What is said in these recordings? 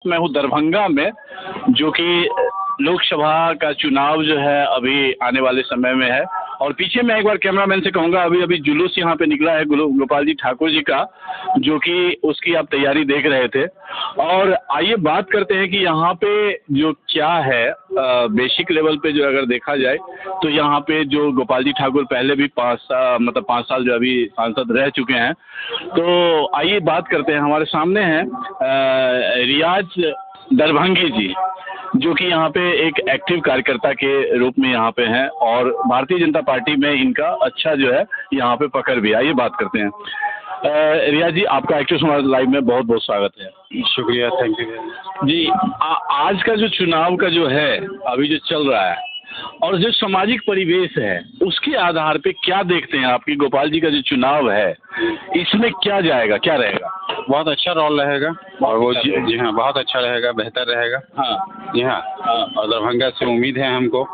मैं हूँ दरभंगा में, जो कि लोकसभा का चुनाव जो है अभी आने वाले समय में है। और पीछे मैं एक बार कैमरामैन से कहूँगा, अभी अभी जुलूस यहाँ पे निकला है गोपाल जी ठाकुर जी का, जो कि उसकी आप तैयारी देख रहे थे। और आइए बात करते हैं कि यहाँ पे जो क्या है बेसिक लेवल पे जो अगर देखा जाए तो यहाँ पे जो गोपाल जी ठाकुर पहले भी 5 साल जो अभी सांसद रह चुके हैं। तो आइए बात करते हैं, हमारे सामने हैं रियाज दरभंगी जी, जो कि यहाँ पे एक एक्टिव कार्यकर्ता के रूप में यहाँ पे हैं और भारतीय जनता पार्टी में इनका अच्छा जो है यहाँ पे पकड़ भी। आइए बात करते हैं। रियाज जी, आपका एक्टिव समाज लाइव में बहुत बहुत स्वागत है। शुक्रिया, थैंक यू जी। आज का जो चुनाव का जो है अभी जो चल रहा है और जो सामाजिक परिवेश है, उसके आधार पे क्या देखते हैं आपकी गोपाल जी का जो चुनाव है, इसमें क्या जाएगा, क्या रहेगा? बहुत अच्छा रोल रहेगा और वो जी हाँ, बहुत अच्छा रहेगा, बेहतर रहेगा। हाँ जी हाँ, और दरभंगा से उम्मीद है हमको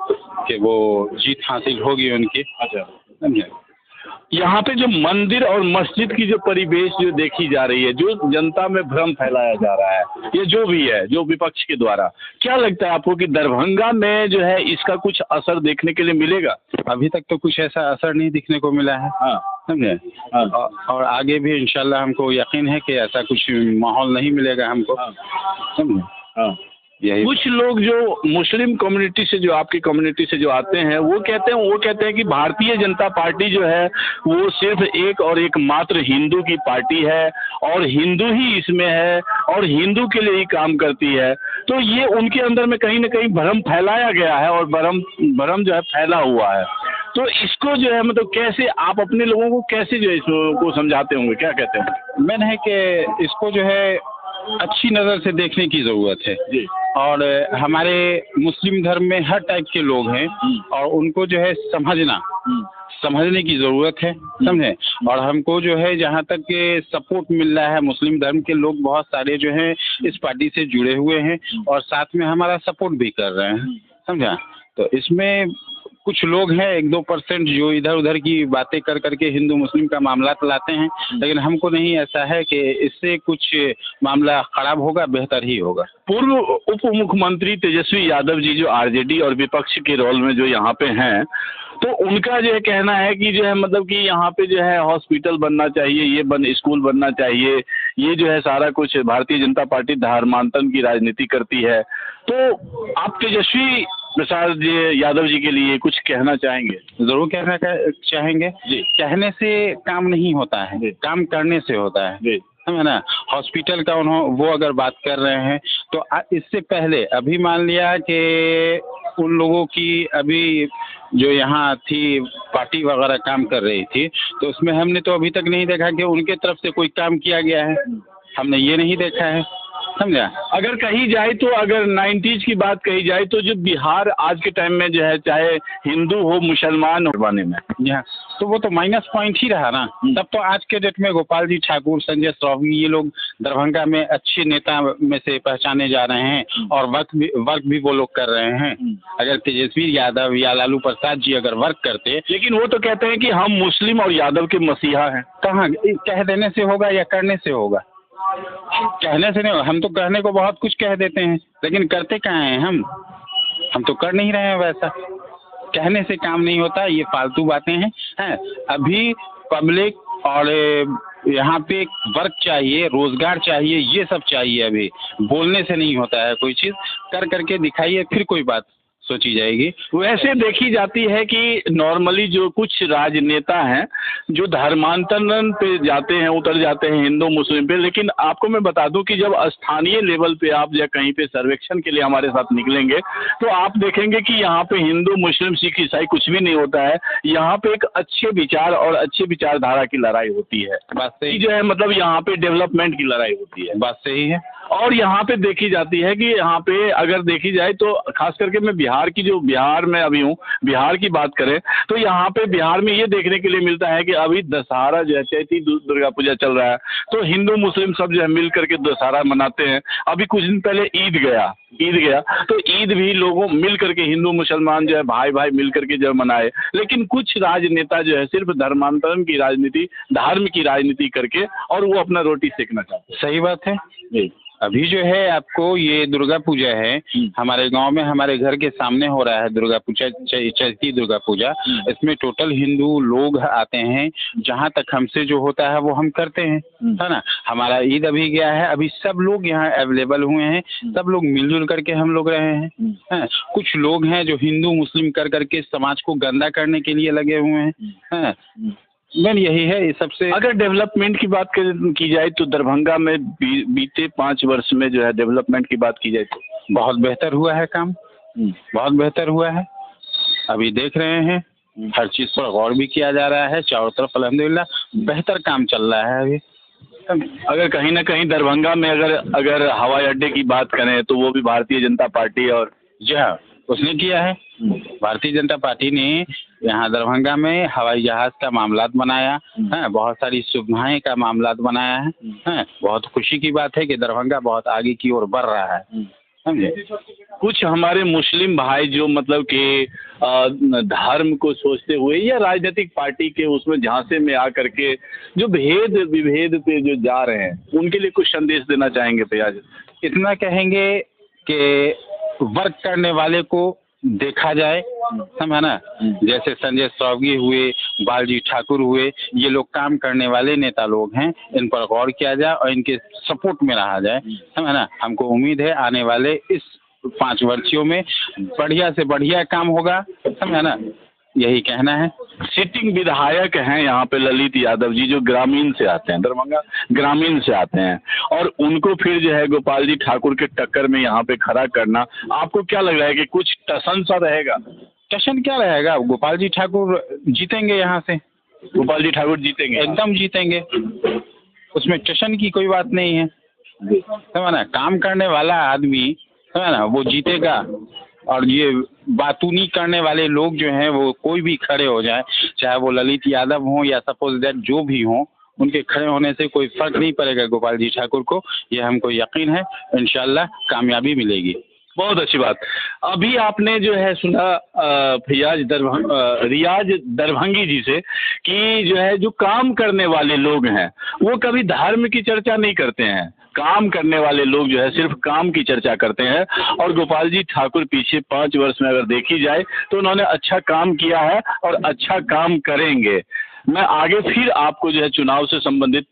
कि वो जीत हासिल होगी उनकी। अच्छा, समझे? यहाँ पे जो मंदिर और मस्जिद की जो परिवेश जो देखी जा रही है, जो जनता में भ्रम फैलाया जा रहा है, ये जो भी है, जो विपक्ष के द्वारा, क्या लगता है आपको कि दरभंगा में जो है इसका कुछ असर देखने के लिए मिलेगा? अभी तक तो कुछ ऐसा असर नहीं दिखने को मिला है। हाँ, समझे? हाँ, और आगे भी इंशाल्लाह हमको यकीन है कि ऐसा कुछ माहौल नहीं मिलेगा हमको। हाँ, समझे? हाँ। यही कुछ लोग जो मुस्लिम कम्युनिटी से, जो आपकी कम्युनिटी से जो आते हैं, वो कहते हैं कि भारतीय जनता पार्टी जो है वो सिर्फ एक और एक मात्र हिंदू की पार्टी है और हिंदू ही इसमें है और हिंदू के लिए ही काम करती है। तो ये उनके अंदर में कहीं ना कहीं भ्रम फैलाया गया है और भ्रम जो है फैला हुआ है। तो इसको जो है मतलब कैसे आप अपने लोगों को कैसे जो है इसको समझाते होंगे, क्या कहते हैं? मैंने है कि इसको जो है अच्छी नज़र से देखने की ज़रूरत है जी। और हमारे मुस्लिम धर्म में हर टाइप के लोग हैं और उनको जो है समझने की ज़रूरत है। समझे? और हमको जो है जहाँ तक के सपोर्ट मिल रहा है, मुस्लिम धर्म के लोग बहुत सारे जो हैं इस पार्टी से जुड़े हुए हैं और साथ में हमारा सपोर्ट भी कर रहे हैं। समझा? तो इसमें कुछ लोग हैं 1-2% जो इधर उधर की बातें कर करके हिंदू मुस्लिम का मामला लाते हैं, लेकिन हमको नहीं ऐसा है कि इससे कुछ मामला खराब होगा, बेहतर ही होगा। पूर्व उप मुख्यमंत्री तेजस्वी यादव जी जो आरजेडी और विपक्ष के रोल में जो यहाँ पे हैं, तो उनका जो है कहना है कि जो है मतलब कि यहाँ पे जो है हॉस्पिटल बनना चाहिए, ये स्कूल बनना चाहिए, ये जो है सारा कुछ भारतीय जनता पार्टी धर्मांतरण की राजनीति करती है। तो आप तेजस्वी प्रसाद यादव जी के लिए कुछ कहना चाहेंगे? जरूर कहना चाहेंगे जी। कहने से काम नहीं होता है, काम करने से होता है। जी। है ना? हॉस्पिटल का वो अगर बात कर रहे हैं तो इससे पहले अभी मान लिया कि उन लोगों की अभी जो यहाँ थी पार्टी वगैरह काम कर रही थी, तो उसमें हमने तो अभी तक नहीं देखा कि उनके तरफ से कोई काम किया गया है। हमने ये नहीं देखा है। समझा? अगर कही जाए तो अगर 90s की बात कही जाए तो जो बिहार आज के टाइम में जो है, चाहे हिंदू हो मुसलमान हो, में यहाँ तो वो तो माइनस पॉइंट ही रहा ना। तब तो आज के डेट में गोपाल जी ठाकुर, संजय श्रावणी, ये लोग दरभंगा में अच्छे नेता में से पहचाने जा रहे हैं और वर्क भी वो लोग कर रहे हैं। अगर तेजस्वी यादव या लालू प्रसाद जी अगर वर्क करते, लेकिन वो तो कहते हैं कि हम मुस्लिम और यादव के मसीहा हैं। कहाँ कह देने से होगा या करने से होगा? कहने से नहीं, हम तो कहने को बहुत कुछ कह देते हैं, लेकिन करते कहाँ हैं हम तो कर नहीं रहे हैं वैसा। कहने से काम नहीं होता, ये फालतू बातें हैं। अभी पब्लिक और यहाँ पे वर्क चाहिए, रोजगार चाहिए, ये सब चाहिए। अभी बोलने से नहीं होता है, कोई चीज़ कर करके दिखाइए, फिर कोई बात सोची जाएगी। वैसे देखी जाती है कि नॉर्मली जो कुछ राजनेता हैं जो धर्मांतरण पे जाते हैं, उतर जाते हैं हिंदू मुस्लिम पे, लेकिन आपको मैं बता दूं कि जब स्थानीय लेवल पे आप या कहीं पे सर्वेक्षण के लिए हमारे साथ निकलेंगे तो आप देखेंगे कि यहाँ पे हिंदू मुस्लिम सिख ईसाई कुछ भी नहीं होता है। यहाँ पे एक अच्छे विचार और अच्छी विचारधारा की लड़ाई होती है। बात सही जो है मतलब यहाँ पे डेवलपमेंट की लड़ाई होती है। बात सही है। और यहाँ पे देखी जाती है कि यहाँ पे अगर देखी जाए तो खास करके मैं बिहार में अभी हूँ, बिहार की बात करें तो यहाँ पे बिहार में ये देखने के लिए मिलता है कि अभी दशहरा जो है, चैती दुर्गा पूजा चल रहा है, तो हिंदू मुस्लिम सब जो है मिल करके दशहरा मनाते हैं। अभी कुछ दिन पहले ईद गया तो ईद भी लोगों मिल करके, हिंदू मुसलमान जो है भाई भाई मिल करके जो मनाए। लेकिन कुछ राजनेता जो है सिर्फ धर्मांतरण की राजनीति, धर्म की राजनीति करके और वो अपना रोटी सेकना चाहते हैं। सही बात है। अभी जो है आपको ये दुर्गा पूजा है, हमारे गांव में हमारे घर के सामने हो रहा है दुर्गा पूजा, चैती दुर्गा पूजा। इसमें टोटल हिंदू लोग आते हैं, जहां तक हमसे जो होता है वो हम करते हैं, है ना। हमारा ईद अभी गया है, अभी सब लोग यहाँ अवेलेबल हुए हैं, सब लोग मिलजुल करके हम लोग रहे हैं। कुछ लोग हैं जो हिंदू मुस्लिम कर करके समाज को गंदा करने के लिए लगे हुए हैं। मेन यही है, ये सबसे। अगर डेवलपमेंट की बात की जाए तो दरभंगा में बीते 5 वर्ष में जो है डेवलपमेंट की बात की जाए तो बहुत बेहतर हुआ है काम, बहुत बेहतर हुआ है। अभी देख रहे हैं हर चीज़ पर गौर भी किया जा रहा है, चारों तरफ अल्हम्दुलिल्लाह बेहतर काम चल रहा है अभी। अगर कहीं ना कहीं दरभंगा में अगर हवाई अड्डे की बात करें तो वो भी भारतीय जनता पार्टी और जी हाँ उसने किया है। भारतीय जनता पार्टी ने यहाँ दरभंगा में हवाई जहाज का मामलात बनाया है, बहुत सारी सुविधाएं का मामलात बनाया है। बहुत खुशी की बात है कि दरभंगा बहुत आगे की ओर बढ़ रहा है, समझे। कुछ हमारे मुस्लिम भाई जो मतलब कि धर्म को सोचते हुए या राजनीतिक पार्टी के उसमें झांसे में आकर के जो भेद विभेद पे जो जा रहे हैं, उनके लिए कुछ संदेश देना चाहेंगे फैयाज? इतना कहेंगे कि वर्क करने वाले को देखा जाए, समझा ना। जैसे संजय सौगी हुए, बालजी ठाकुर हुए, ये लोग काम करने वाले नेता लोग हैं, इन पर गौर किया जाए और इनके सपोर्ट में रहा जाए, समझा ना। हमको उम्मीद है आने वाले इस 5 वर्षों में बढ़िया से बढ़िया काम होगा, समझा ना। यही कहना है। सिटिंग विधायक हैं यहाँ पे ललित यादव जी, जो ग्रामीण से आते हैं, दरभंगा ग्रामीण से आते हैं, और उनको फिर जो है गोपाल जी ठाकुर के टक्कर में यहाँ पे खड़ा करना, आपको क्या लग रहा है कि कुछ टसन सा रहेगा? टसन क्या रहेगा, गोपाल जी ठाकुर जीतेंगे यहाँ से। गोपाल जी ठाकुर जीतेंगे, एकदम जीतेंगे, उसमें टसन की कोई बात नहीं है, समझा ना। काम करने वाला आदमी, समझा ना, वो जीतेगा। और ये बातूनी करने वाले लोग जो हैं वो कोई भी खड़े हो जाए, चाहे वो ललित यादव हों या सपोज दैट जो भी हों, उनके खड़े होने से कोई फर्क नहीं पड़ेगा गोपाल जी ठाकुर को, ये हमको यकीन है। इंशाल्लाह कामयाबी मिलेगी। बहुत अच्छी बात। अभी आपने जो है सुना रियाज दरभंगी जी से कि जो है जो काम करने वाले लोग हैं वो कभी धर्म की चर्चा नहीं करते हैं, काम करने वाले लोग जो है सिर्फ काम की चर्चा करते हैं। और गोपाल जी ठाकुर पीछे 5 वर्ष में अगर देखी जाए तो उन्होंने अच्छा काम किया है और अच्छा काम करेंगे। मैं आगे फिर आपको जो है चुनाव से संबंधित